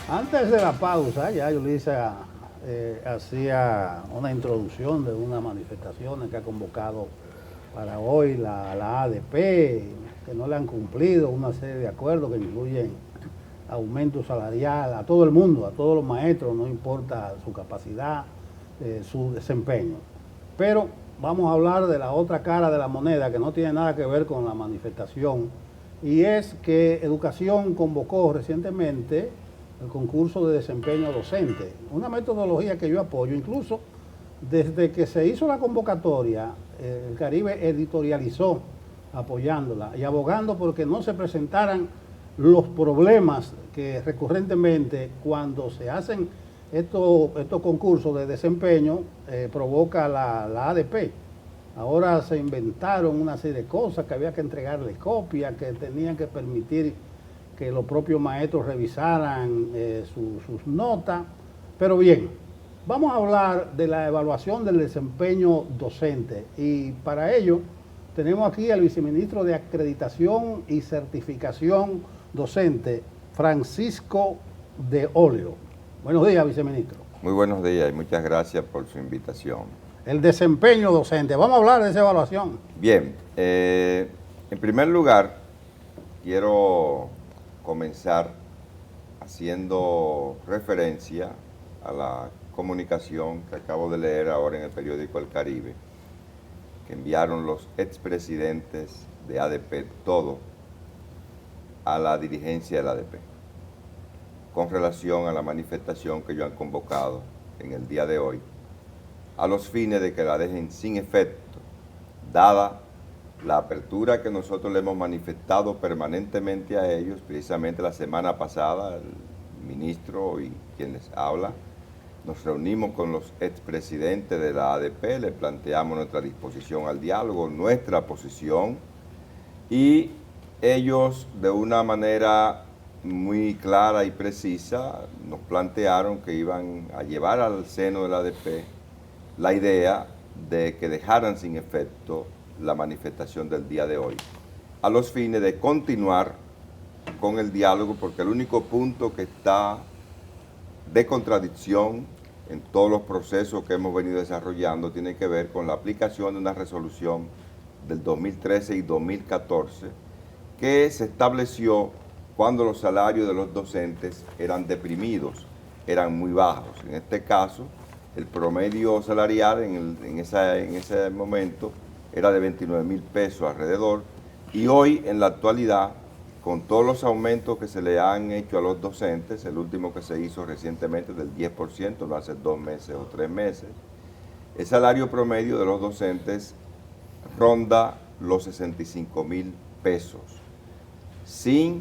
Antes de la pausa, ya Yulisa hacía una introducción de unas manifestaciones que ha convocado para hoy la ADP, que no le han cumplido una serie de acuerdos que incluyen aumento salarial a todo el mundo, a todos los maestros, no importa su capacidad, su desempeño. Pero vamos a hablar de la otra cara de la moneda que no tiene nada que ver con la manifestación, y es que Educación convocó recientemente el concurso de desempeño docente, una metodología que yo apoyo. Incluso desde que se hizo la convocatoria, el Caribe editorializó apoyándola y abogando porque no se presentaran los problemas que recurrentemente cuando se hacen estos concursos de desempeño provoca la ADP. Ahora se inventaron una serie de cosas, que había que entregarle copias, que tenían que permitir que los propios maestros revisaran sus notas. Pero bien, vamos a hablar de la evaluación del desempeño docente, y para ello tenemos aquí al viceministro de Acreditación y Certificación Docente, Francisco de Olio. Buenos días, viceministro. Muy buenos días y muchas gracias por su invitación. El desempeño docente, vamos a hablar de esa evaluación. Bien, en primer lugar, quiero comenzar haciendo referencia a la comunicación que acabo de leer ahora en el periódico El Caribe, que enviaron los expresidentes de ADP, todo, a la dirigencia de la ADP, con relación a la manifestación que ellos han convocado en el día de hoy, a los fines de que la dejen sin efecto, dada la apertura que nosotros le hemos manifestado permanentemente a ellos. Precisamente la semana pasada, el ministro y quien les habla, nos reunimos con los expresidentes de la ADP, les planteamos nuestra disposición al diálogo, nuestra posición, y ellos de una manera muy clara y precisa nos plantearon que iban a llevar al seno de la ADP la idea de que dejaran sin efecto la manifestación del día de hoy, a los fines de continuar con el diálogo, porque el único punto que está de contradicción en todos los procesos que hemos venido desarrollando tiene que ver con la aplicación de una resolución del 2013 y 2014 que se estableció cuando los salarios de los docentes eran deprimidos, eran muy bajos. En este caso, el promedio salarial en ese momento era de 29,000 pesos alrededor, y hoy en la actualidad, con todos los aumentos que se le han hecho a los docentes, el último que se hizo recientemente del 10%, no hace 2 meses o 3 meses, el salario promedio de los docentes ronda los 65,000 pesos, sin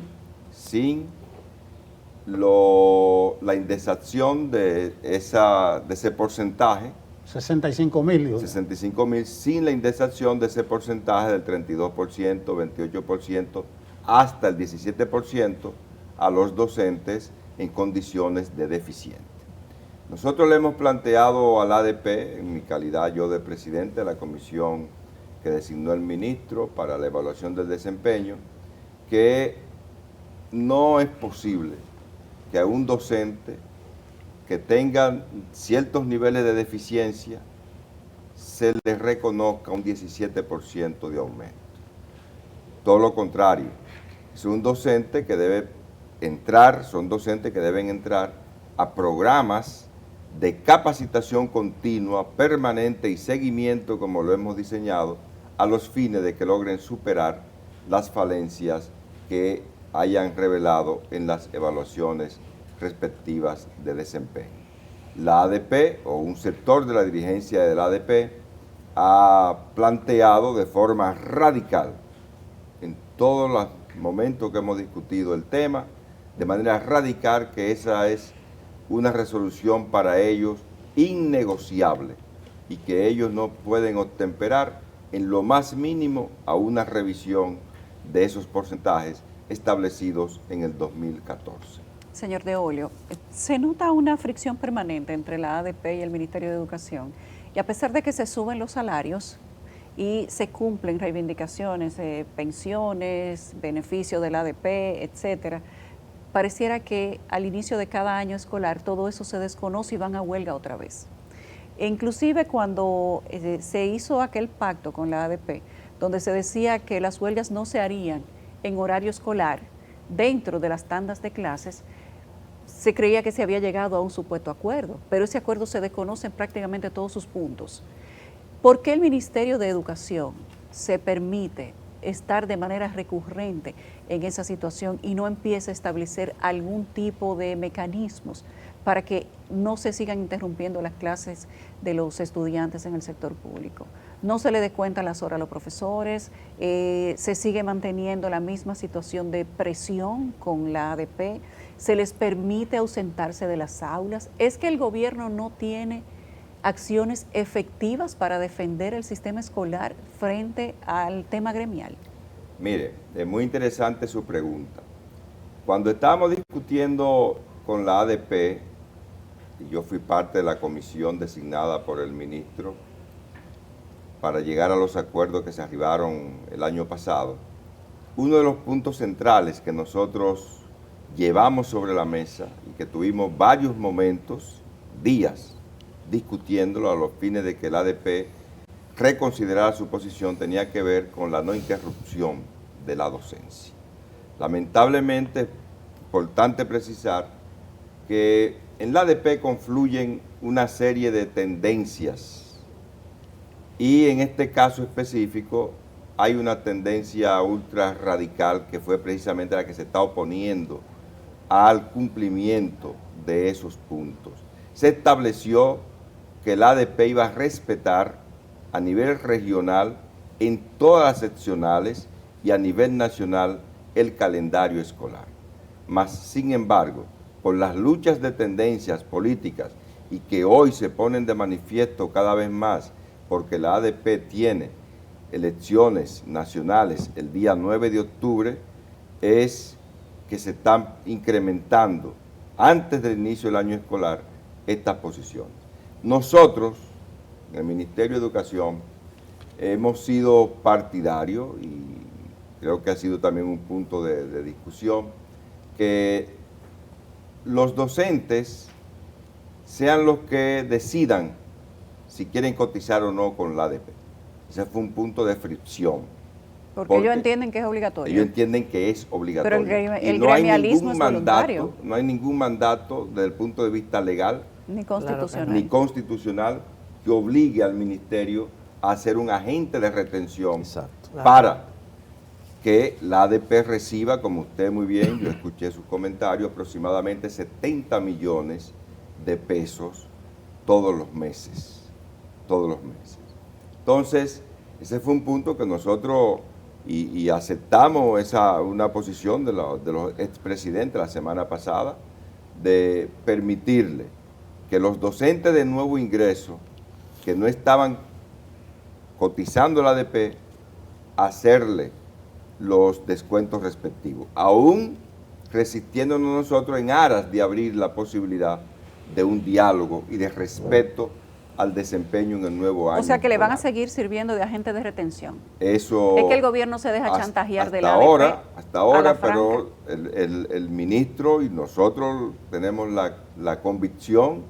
la indexación de ese porcentaje, 65,000. 65,000, sin la indexación de ese porcentaje del 32%, 28%, hasta el 17% a los docentes en condiciones de deficiente. Nosotros le hemos planteado al ADP, en mi calidad yo de presidente de la comisión que designó el ministro para la evaluación del desempeño, que no es posible que a un docente que tenga ciertos niveles de deficiencia se le reconozca un 17% de aumento. Todo lo contrario, es un docente que debe entrar, son docentes que deben entrar a programas de capacitación continua, permanente y seguimiento, como lo hemos diseñado, a los fines de que logren superar las falencias que hayan revelado en las evaluaciones respectivas de desempeño. La ADP, o un sector de la dirigencia de la ADP, ha planteado de forma radical, en todos los momentos que hemos discutido el tema, de manera radical, que esa es una resolución para ellos innegociable y que ellos no pueden obtemperar en lo más mínimo a una revisión de esos porcentajes establecidos en el 2014. Señor de Olio, se nota una fricción permanente entre la ADP y el Ministerio de Educación, y a pesar de que se suben los salarios y se cumplen reivindicaciones, pensiones, beneficios de la ADP, etcétera, pareciera que al inicio de cada año escolar todo eso se desconoce y van a huelga otra vez. E inclusive cuando se hizo aquel pacto con la ADP, donde se decía que las huelgas no se harían en horario escolar, dentro de las tandas de clases, se creía que se había llegado a un supuesto acuerdo, pero ese acuerdo se desconoce en prácticamente todos sus puntos. ¿Por qué el Ministerio de Educación se permite estar de manera recurrente en esa situación y no empieza a establecer algún tipo de mecanismos para que no se sigan interrumpiendo las clases de los estudiantes en el sector público? No se le descuentan las horas a los profesores, se sigue manteniendo la misma situación de presión con la ADP, se les permite ausentarse de las aulas. ¿Es que el gobierno no tiene acciones efectivas para defender el sistema escolar frente al tema gremial? Mire, es muy interesante su pregunta. Cuando estábamos discutiendo con la ADP, y yo fui parte de la comisión designada por el ministro para llegar a los acuerdos que se arribaron el año pasado, uno de los puntos centrales que nosotros llevamos sobre la mesa y que tuvimos varios momentos, días, discutiéndolo a los fines de que el ADP reconsiderara su posición, tenía que ver con la no interrupción de la docencia. Lamentablemente, es importante precisar que en la ADP confluyen una serie de tendencias y en este caso específico hay una tendencia ultra radical que fue precisamente la que se está oponiendo al cumplimiento de esos puntos. Se estableció que el ADP iba a respetar a nivel regional, en todas las seccionales y a nivel nacional, el calendario escolar. Mas, sin embargo, por las luchas de tendencias políticas y que hoy se ponen de manifiesto cada vez más, porque la ADP tiene elecciones nacionales el día 9 de octubre, es que se están incrementando antes del inicio del año escolar estas posiciones. Nosotros, en el Ministerio de Educación, hemos sido partidarios, y creo que ha sido también un punto de discusión, que los docentes sean los que decidan si quieren cotizar o no con la ADP. Ese fue un punto de fricción. Porque ellos entienden que es obligatorio. Ellos entienden que es obligatorio. Pero el gremialismo es voluntario. No hay ningún mandato desde el punto de vista legal ni constitucional. Ni constitucional que obligue al ministerio a ser un agente de retención. Exacto. Para que la ADP reciba, como usted muy bien, yo escuché sus comentarios, aproximadamente 70 millones de pesos todos los meses. Todos los meses. Entonces, ese fue un punto que nosotros, y aceptamos una posición de los expresidentes la semana pasada, de permitirle que los docentes de nuevo ingreso, que no estaban cotizando la ADP, hacerle los descuentos respectivos, aún resistiéndonos nosotros en aras de abrir la posibilidad de un diálogo y de respeto al desempeño en el nuevo año. O sea que le van a seguir sirviendo de agente de retención. Eso es que el gobierno se deja chantajear de la ADP. Hasta ahora, franca. pero el ministro y nosotros tenemos la convicción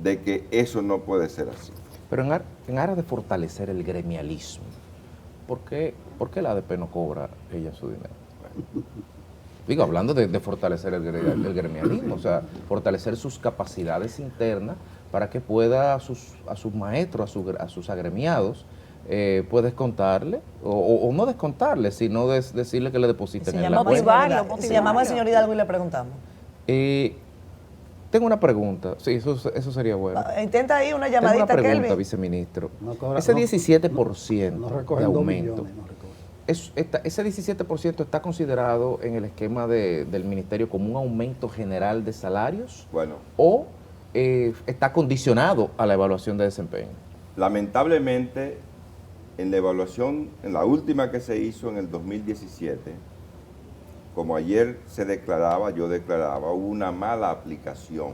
de que eso no puede ser así. Pero en aras de fortalecer el gremialismo, ¿por qué la ADP no cobra ella su dinero? Digo, hablando de fortalecer el gremialismo, o sea, fortalecer sus capacidades internas para que pueda a sus maestros, a sus agremiados, pueda descontarle, o no descontarle, sino decirle que le depositen en la cuenta. Si llamamos al señor Hidalgo y le preguntamos. Tengo una pregunta, sí, eso sería bueno. Intenta ahí una llamadita, Tengo una pregunta, Kelvin. viceministro. No Ese 17% de aumento, millones, ese 17% está considerado en el esquema del ministerio como un aumento general de salarios, bueno, o está condicionado a la evaluación de desempeño. Lamentablemente, en la evaluación, en la última que se hizo en el 2017, como ayer se declaraba, yo declaraba, hubo una mala aplicación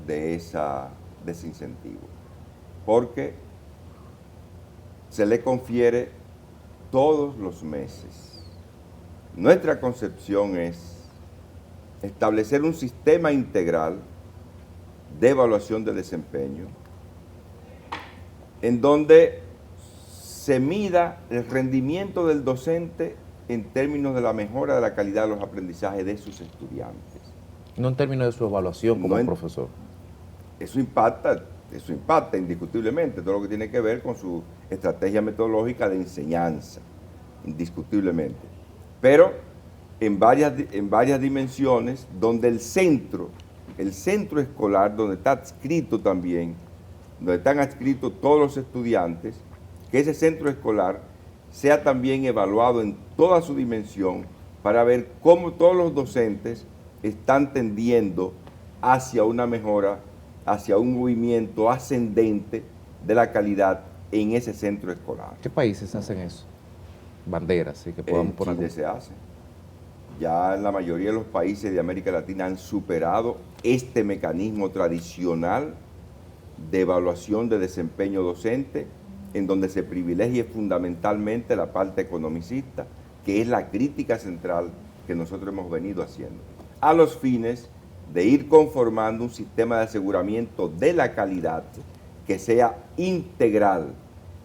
de ese incentivo, porque se le confiere todos los meses. Nuestra concepción es establecer un sistema integral de evaluación de desempeño en donde se mida el rendimiento del docente en términos de la mejora de la calidad de los aprendizajes de sus estudiantes. No en términos de su evaluación como No en- profesor. Eso impacta indiscutiblemente todo lo que tiene que ver con su estrategia metodológica de enseñanza, indiscutiblemente. Pero en varias dimensiones donde el centro escolar, donde está adscrito también, donde están adscritos todos los estudiantes, que ese centro escolar sea también evaluado en toda su dimensión para ver cómo todos los docentes están tendiendo hacia una mejora, hacia un movimiento ascendente de la calidad en ese centro escolar. ¿Qué países hacen eso? Banderas, sí, que podamos En poner. Chile se hace. Ya la mayoría de los países de América Latina han superado este mecanismo tradicional de evaluación de desempeño docente, en donde se privilegie fundamentalmente la parte economicista, que es la crítica central que nosotros hemos venido haciendo, a los fines de ir conformando un sistema de aseguramiento de la calidad que sea integral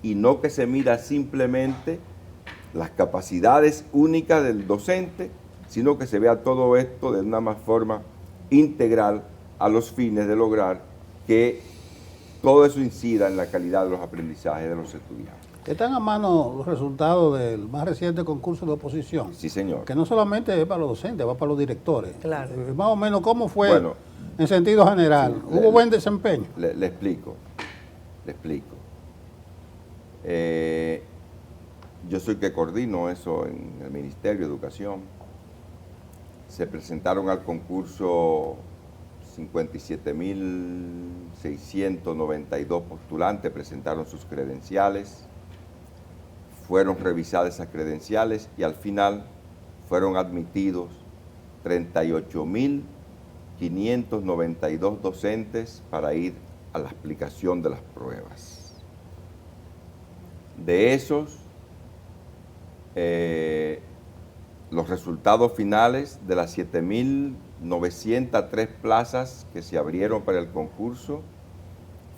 y no que se mida simplemente las capacidades únicas del docente, sino que se vea todo esto de una más forma integral a los fines de lograr que todo eso incida en la calidad de los aprendizajes de los estudiantes. Están a mano los resultados del más reciente concurso de oposición. Sí, señor. Que no solamente es para los docentes, va para los directores. Claro. Más o menos, ¿cómo fue Bueno, en sentido general? sí, ¿Hubo buen desempeño? Le explico. Yo soy el que coordino eso en el Ministerio de Educación. Se presentaron al concurso 57.692 postulantes, presentaron sus credenciales, fueron revisadas esas credenciales y al final fueron admitidos 38.592 docentes para ir a la aplicación de las pruebas. De esos, los resultados finales de las 7.903 plazas que se abrieron para el concurso,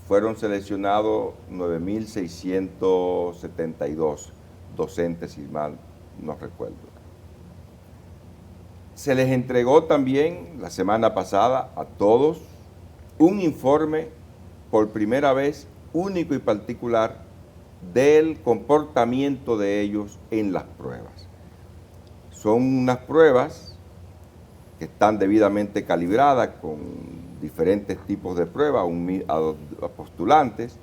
fueron seleccionados 9.672 docentes, si mal no recuerdo. Se les entregó también la semana pasada a todos un informe por primera vez único y particular del comportamiento de ellos en las pruebas. Son unas pruebas que están debidamente calibradas con diferentes tipos de pruebas a postulantes,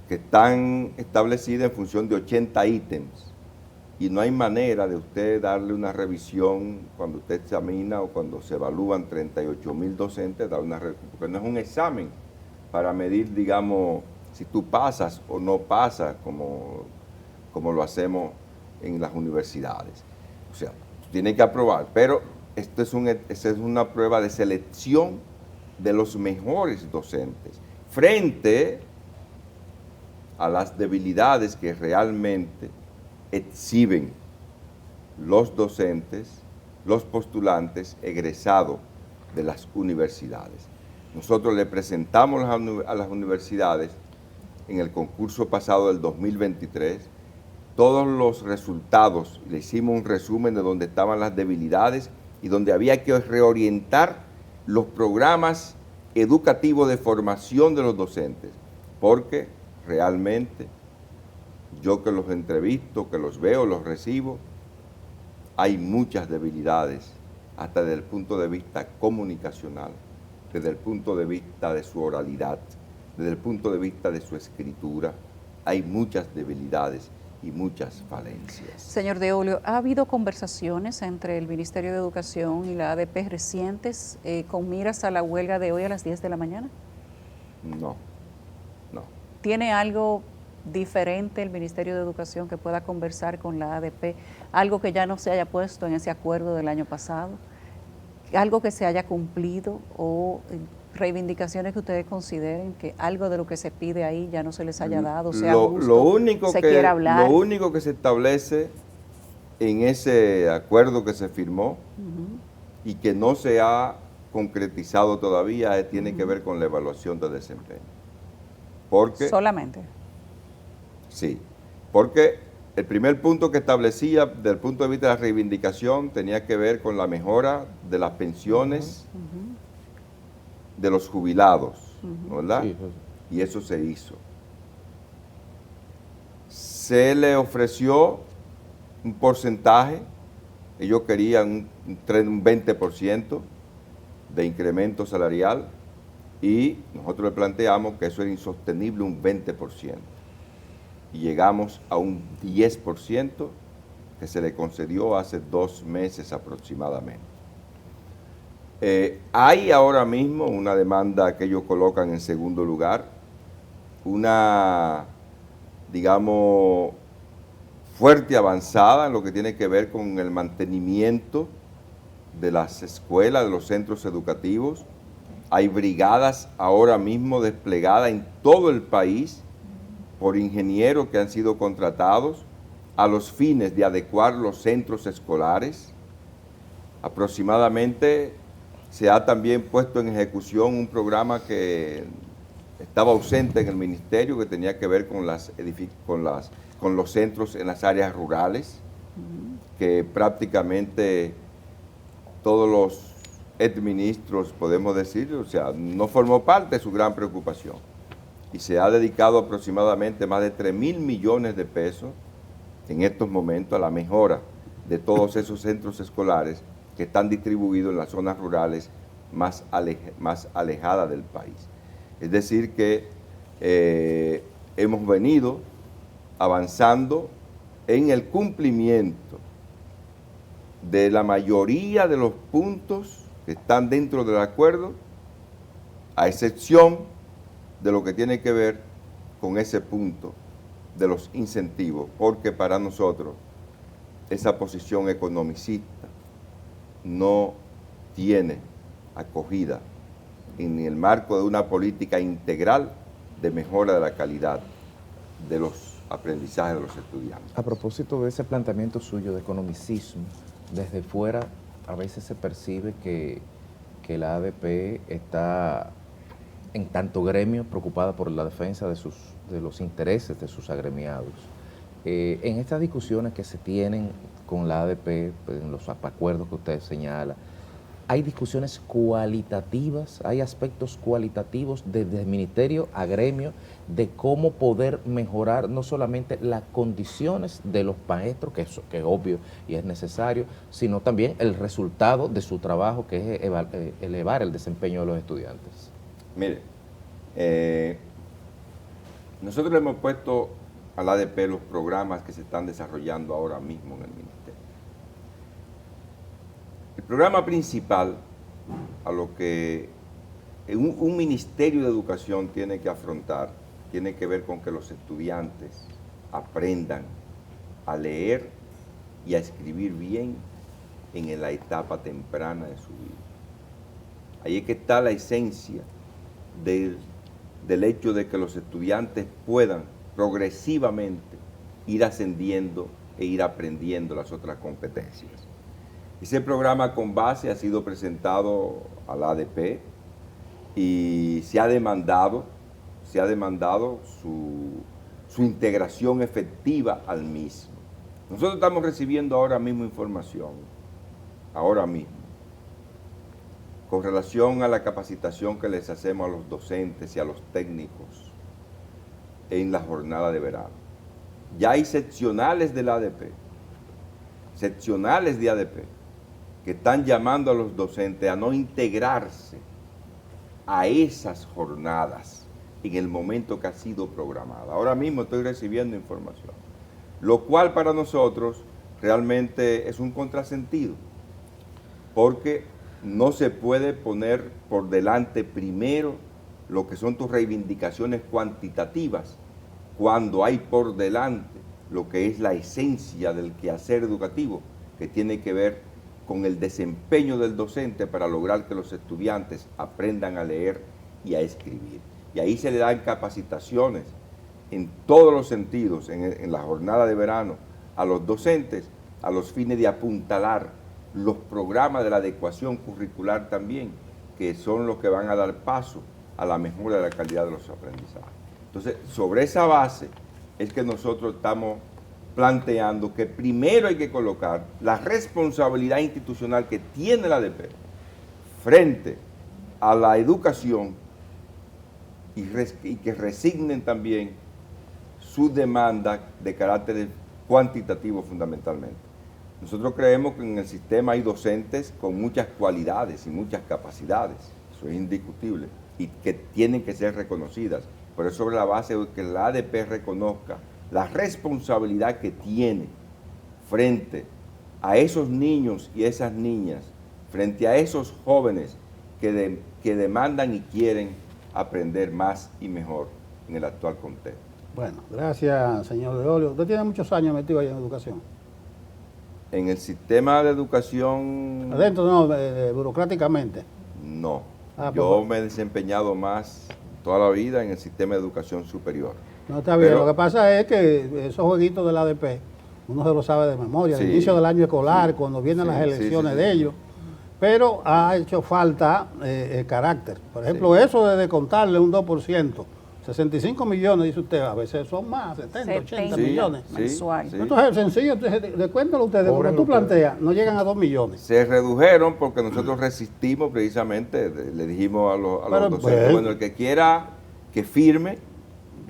que están establecidas en función de 80 ítems. Y no hay manera de usted darle una revisión cuando usted examina o cuando se evalúan 38.000 docentes, porque no es un examen para medir, digamos, si tú pasas o no pasas, como lo hacemos en las universidades. O sea, tiene que aprobar, pero esta es una prueba de selección de los mejores docentes frente a las debilidades que realmente exhiben los docentes, los postulantes egresados de las universidades. Nosotros le presentamos a las universidades en el concurso pasado del 2023 todos los resultados, le hicimos un resumen de dónde estaban las debilidades y donde había que reorientar los programas educativos de formación de los docentes, porque realmente yo que los entrevisto, que los veo, los recibo, hay muchas debilidades, hasta desde el punto de vista comunicacional, desde el punto de vista de su oralidad, desde el punto de vista de su escritura, hay muchas debilidades y muchas falencias. Señor De Olio, ¿ha habido conversaciones entre el Ministerio de Educación y la ADP recientes con miras a la huelga de hoy a las 10 de la mañana? No. ¿Tiene algo diferente el Ministerio de Educación que pueda conversar con la ADP? ¿Algo que ya no se haya puesto en ese acuerdo del año pasado? ¿Algo que se haya cumplido o reivindicaciones que ustedes consideren que algo de lo que se pide ahí ya no se les haya dado, sea justo, lo único quiera hablar? Lo único que se establece en ese acuerdo que se firmó y que no se ha concretizado todavía tiene que ver con la evaluación de desempeño. Porque, Solamente. sí, porque el primer punto que establecía desde el punto de vista de la reivindicación tenía que ver con la mejora de las pensiones de los jubilados, ¿no, verdad? Sí, sí. Y eso se hizo. Se le ofreció un porcentaje, ellos querían un 20% de incremento salarial y nosotros le planteamos que eso era insostenible, un 20%. Y llegamos a un 10% que se le concedió hace 2 meses aproximadamente. Hay ahora mismo una demanda que ellos colocan en segundo lugar, una, digamos, fuerte avanzada en lo que tiene que ver con el mantenimiento de las escuelas, de los centros educativos. Hay brigadas ahora mismo desplegadas en todo el país por ingenieros que han sido contratados a los fines de adecuar los centros escolares. Aproximadamente se ha también puesto en ejecución un programa que estaba ausente en el ministerio, que tenía que ver con los centros en las áreas rurales, que prácticamente todos los exministros, podemos decir, o sea, no formó parte de su gran preocupación. Y se ha dedicado aproximadamente más de 3.000 millones de pesos en estos momentos a la mejora de todos esos centros escolares que están distribuidos en las zonas rurales más alejadas del país. Es decir que hemos venido avanzando en el cumplimiento de la mayoría de los puntos que están dentro del acuerdo, a excepción de lo que tiene que ver con ese punto de los incentivos, porque para nosotros esa posición economicista no tiene acogida en el marco de una política integral de mejora de la calidad de los aprendizajes de los estudiantes. A propósito de ese planteamiento suyo de economicismo, desde fuera a veces se percibe que la ADP está en tanto gremio preocupada por la defensa de los intereses de sus agremiados. En estas discusiones que se tienen con la ADP, pues, en los acuerdos que usted señala, hay discusiones cualitativas, hay aspectos cualitativos desde el ministerio a gremio de cómo poder mejorar no solamente las condiciones de los maestros, que es obvio y es necesario, sino también el resultado de su trabajo, que es elevar el desempeño de los estudiantes. Mire, nosotros le hemos puesto al ADP los programas que se están desarrollando ahora mismo en el ministerio. El programa principal a lo que un ministerio de educación tiene que afrontar tiene que ver con que los estudiantes aprendan a leer y a escribir bien en la etapa temprana de su vida. Ahí es que está la esencia del hecho de que los estudiantes puedan progresivamente ir ascendiendo e ir aprendiendo las otras competencias. Ese programa con base ha sido presentado a la ADP y se ha demandado su integración efectiva al mismo. Nosotros estamos recibiendo ahora mismo información, con relación a la capacitación que les hacemos a los docentes y a los técnicos en la jornada de verano. Ya hay seccionales de la ADP, que están llamando a los docentes a no integrarse a esas jornadas en el momento que ha sido programada. Ahora mismo estoy recibiendo información, lo cual para nosotros realmente es un contrasentido, porque no se puede poner por delante primero lo que son tus reivindicaciones cuantitativas, cuando hay por delante lo que es la esencia del quehacer educativo, que tiene que ver con el desempeño del docente para lograr que los estudiantes aprendan a leer y a escribir. Y ahí se le dan capacitaciones en todos los sentidos, en la jornada de verano, a los docentes, a los fines de apuntalar los programas de la adecuación curricular también, que son los que van a dar paso a la mejora de la calidad de los aprendizajes. Entonces, sobre esa base es que nosotros estamos planteando que primero hay que colocar la responsabilidad institucional que tiene la ADP frente a la educación y que resignen también sus demandas de carácter cuantitativo fundamentalmente. Nosotros creemos que en el sistema hay docentes con muchas cualidades y muchas capacidades, eso es indiscutible, y que tienen que ser reconocidas, pero es sobre la base de que la ADP reconozca la responsabilidad que tiene frente a esos niños y esas niñas, frente a esos jóvenes que demandan y quieren aprender más y mejor en el actual contexto. Bueno, gracias, señor De Olio. Usted tiene muchos años metido ahí en educación. En el sistema de educación, Adentro, no, burocráticamente. no. Ah, Yo pues, me he desempeñado más toda la vida en el sistema de educación superior. No está bien. Pero- Lo que pasa es que esos jueguitos del ADP, uno se lo sabe de memoria, al Sí, inicio del año escolar, cuando vienen sí, las sí, elecciones sí, de sí. ellos. Pero ha hecho falta carácter. Por ejemplo, eso de descontarle un 2%, 65 millones, dice usted, a veces son más, 70, 80 Sí, millones. sí, mensual. sí. Entonces es sencillo, entonces, descuéntalo ustedes, porque Cobren tú ustedes. planteas, no llegan a 2 millones. Se redujeron porque nosotros resistimos precisamente, le dijimos a los Pero, docentes, bueno. bueno, el que quiera que firme,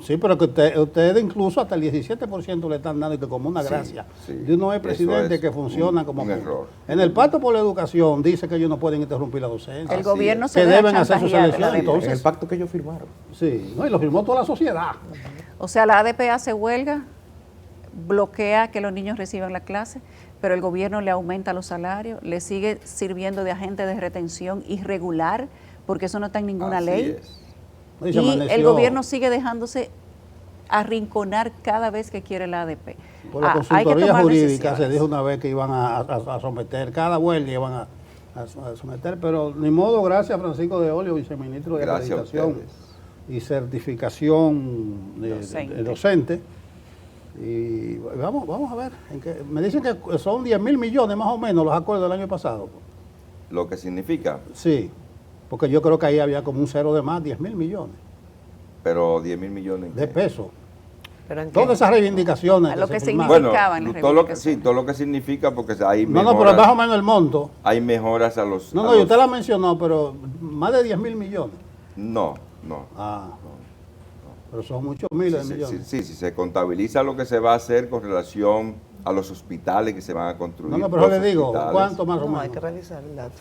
Sí, pero que ustedes incluso hasta el 17% le están dando y que como una Sí, gracia sí. de unos Eso presidentes es que funcionan un como error. En el Pacto por la Educación dice que ellos no pueden interrumpir la docencia. El Así gobierno es. se Que deja deben hacer sus chantajear de la elecciones, ADP. entonces. En el pacto que ellos firmaron. Sí, no, y lo firmó toda la sociedad. O sea, la ADP hace huelga, bloquea que los niños reciban la clase, pero el gobierno le aumenta los salarios, le sigue sirviendo de agente de retención irregular, porque eso no está en ninguna así ley. es. Y se Y amaneció el gobierno sigue dejándose arrinconar cada vez que quiere la ADP. por la Hay que consultoría tomar jurídica, decisiones. se dijo una vez que iban a someter, cada huelga iban a someter, pero ni modo, gracias a Francisco de Olio, viceministro de Gracias a Acreditación ustedes. y Certificación de docente. Y vamos a ver, me dicen que son 10 mil millones más o menos los acuerdos del año pasado. Lo que significa, Sí, porque yo creo que ahí había como un cero de más, 10 mil millones pero 10.000 millones. de pesos. ¿Pero en qué? Todas esas reivindicaciones. A lo que se firmaron. Bueno, Significaban las todo lo que, sí, reivindicaciones. todo lo que significa porque hay No, pero mejoras, más o menos el monto. hay mejoras a los... No, a no, y los- usted la mencionó, pero más de 10 mil millones. No, no. Ah, pero son muchos miles de Sí, millones. sí, sí, se contabiliza lo que se va a hacer con relación a los hospitales que se van a construir. No, no, pero los le digo, hospitales. ¿cuánto más o No, hay que menos? revisar el dato.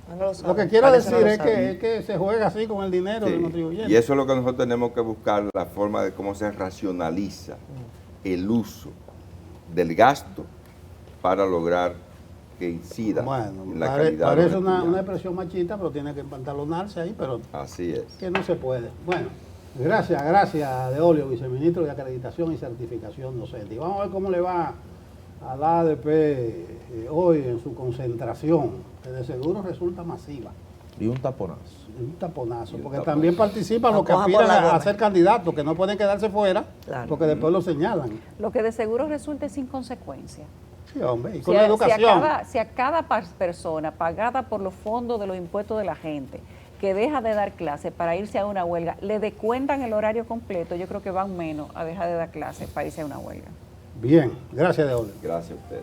No lo Lo sabe. que quiero Parece decir no lo es sabe. que se juega así con el dinero Sí, del contribuyente. y eso es lo que nosotros tenemos que buscar, la forma de cómo se racionaliza el uso del gasto para lograr que incida Bueno, en la calidad de parece los una estudiantes. expresión machista, pero tiene que empantalonarse ahí, pero Así es. que no se puede. Bueno, gracias De Olio, viceministro de Acreditación y Certificación Docente. Y vamos a ver cómo le va a la ADP hoy en su concentración, que de seguro resulta masiva. Y un taponazo. Un taponazo, Y un porque taponazo. también participan los que Coja por aspiran la a goma. ser candidatos, que no pueden quedarse fuera, Claro. porque después lo señalan. Lo que de seguro resulta sin consecuencia. Sí, hombre, y Si con la a educación. si a cada persona pagada por los fondos de los impuestos de la gente que deja de dar clase para irse a una huelga, le descuentan el horario completo, yo creo que van menos a dejar de dar clase para irse a una huelga. Bien, gracias De Olio. Gracias a ustedes.